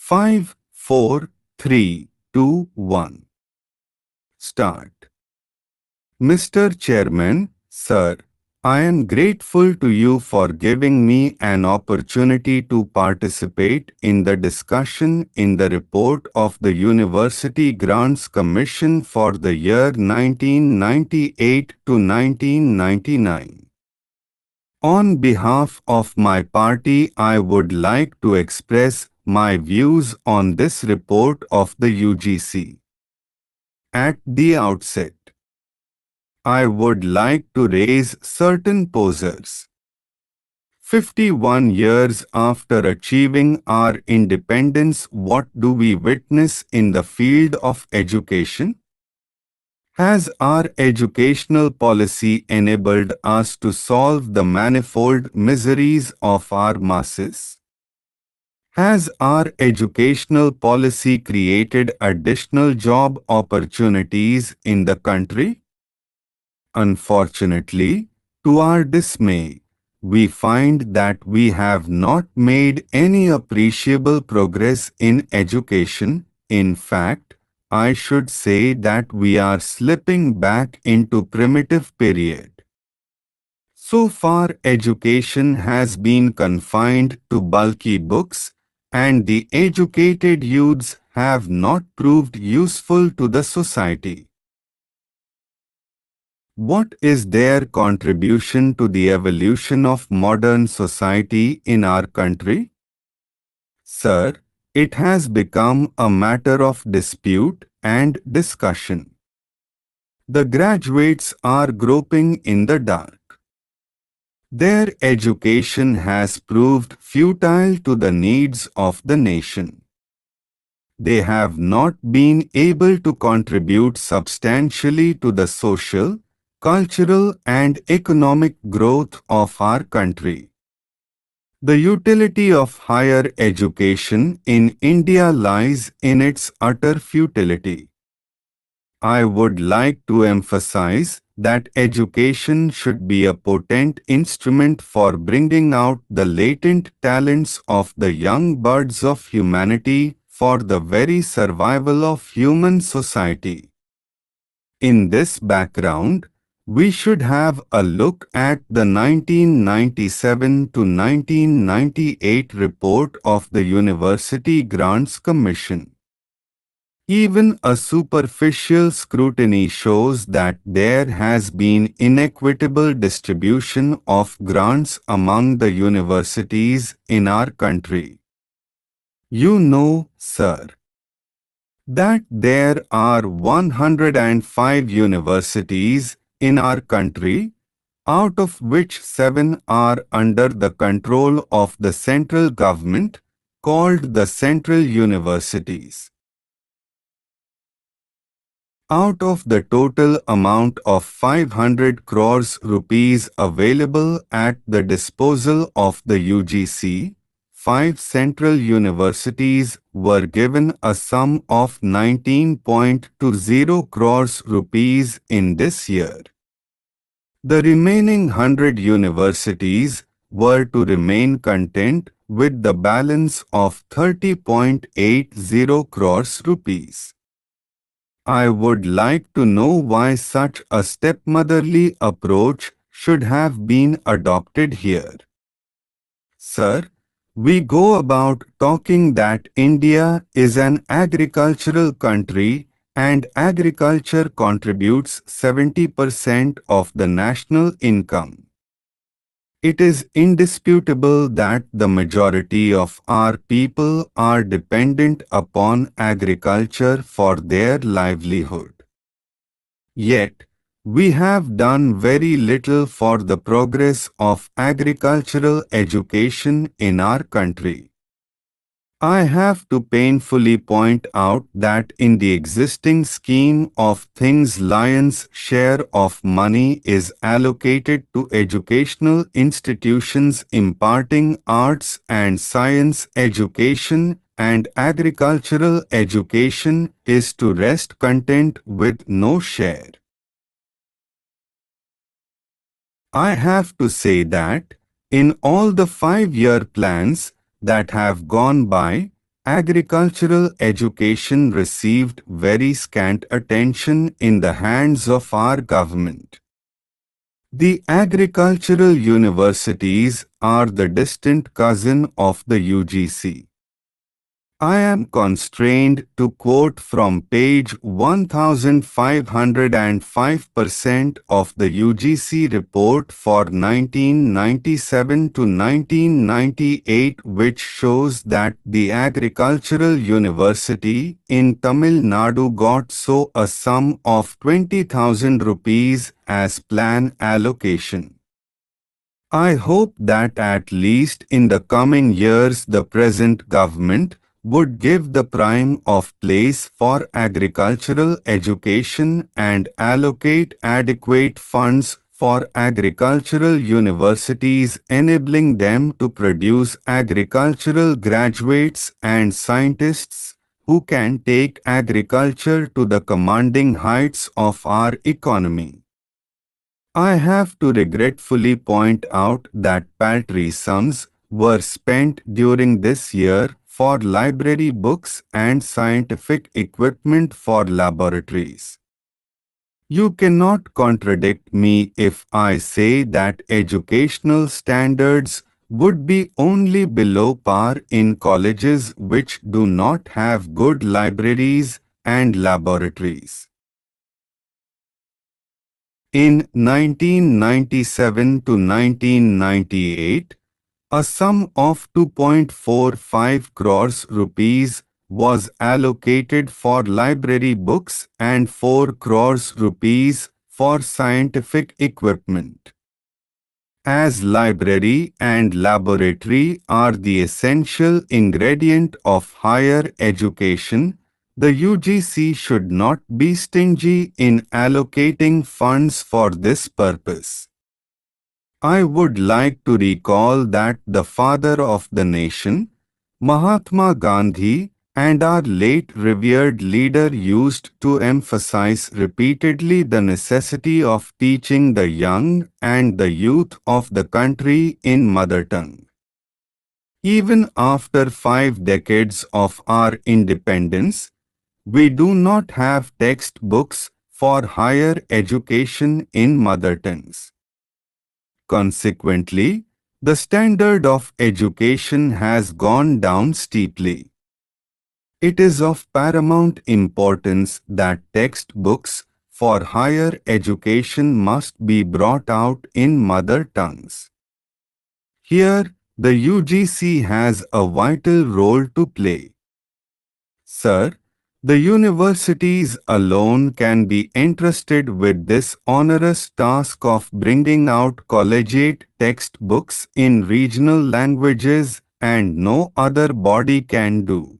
5, 4, 3, 2, 1. Start. Mr. Chairman, Sir, I am grateful to you for giving me an opportunity to participate in the discussion in the report of the University Grants Commission for the year 1998 to 1999. On behalf of my party, I would like to express my views on this report of the UGC. At the outset, I would like to raise certain posers. 51 years after achieving our independence, what do we witness in the field of education? Has our educational policy enabled us to solve the manifold miseries of our masses? Has our educational policy created additional job opportunities in the country? Unfortunately, to our dismay, we find that we have not made any appreciable progress in education. In fact, I should say that we are slipping back into primitive period. So far, education has been confined to bulky books, and the educated youths have not proved useful to the society. What is their contribution to the evolution of modern society in our country? Sir, it has become a matter of dispute and discussion. The graduates are groping in the dark. Their education has proved futile to the needs of the nation. They have not been able to contribute substantially to the social, cultural and economic growth of our country. The utility of higher education in India lies in its utter futility. I would like to emphasize that education should be a potent instrument for bringing out the latent talents of the young buds of humanity for the very survival of human society. In this background, we should have a look at the 1997 to 1998 report of the University Grants Commission. Even a superficial scrutiny shows that there has been inequitable distribution of grants among the universities in our country. You know, sir, that there are 105 universities in our country, out of which 7 are under the control of the central government, called the central universities. Out of the total amount of 500 crores rupees available at the disposal of the UGC, 5 central universities were given a sum of 19.20 crores rupees in this year. The remaining 100 universities were to remain content with the balance of 30.80 crores rupees. I would like to know why such a stepmotherly approach should have been adopted here. Sir, we go about talking that India is an agricultural country and agriculture contributes 70% of the national income. It is indisputable that the majority of our people are dependent upon agriculture for their livelihood. Yet, we have done very little for the progress of agricultural education in our country. I have to painfully point out that in the existing scheme of things, lion's share of money is allocated to educational institutions imparting arts and science education, and agricultural education is to rest content with no share. I have to say that, in all the 5-year plans that have gone by, agricultural education received very scant attention in the hands of our government. The agricultural universities are the distant cousin of the UGC. I am constrained to quote from page 1505% of the UGC report for 1997 to 1998, which shows that the Agricultural University in Tamil Nadu got so a sum of 20,000 rupees as plan allocation. I hope that at least in the coming years the present government would give the prime of place for agricultural education and allocate adequate funds for agricultural universities, enabling them to produce agricultural graduates and scientists who can take agriculture to the commanding heights of our economy. I have to regretfully point out that paltry sums were spent during this year for library books and scientific equipment for laboratories. You cannot contradict me if I say that educational standards would be only below par in colleges which do not have good libraries and laboratories. In 1997 to 1998, a sum of 2.45 crores rupees was allocated for library books and 4 crores rupees for scientific equipment. As library and laboratory are the essential ingredient of higher education, the UGC should not be stingy in allocating funds for this purpose. I would like to recall that the father of the nation, Mahatma Gandhi, and our late revered leader used to emphasize repeatedly the necessity of teaching the young and the youth of the country in mother tongue. Even after 5 decades of our independence, we do not have textbooks for higher education in mother tongues. Consequently, the standard of education has gone down steeply. It is of paramount importance that textbooks for higher education must be brought out in mother tongues. Here, the UGC has a vital role to play. Sir, the universities alone can be entrusted with this onerous task of bringing out collegiate textbooks in regional languages, and no other body can do.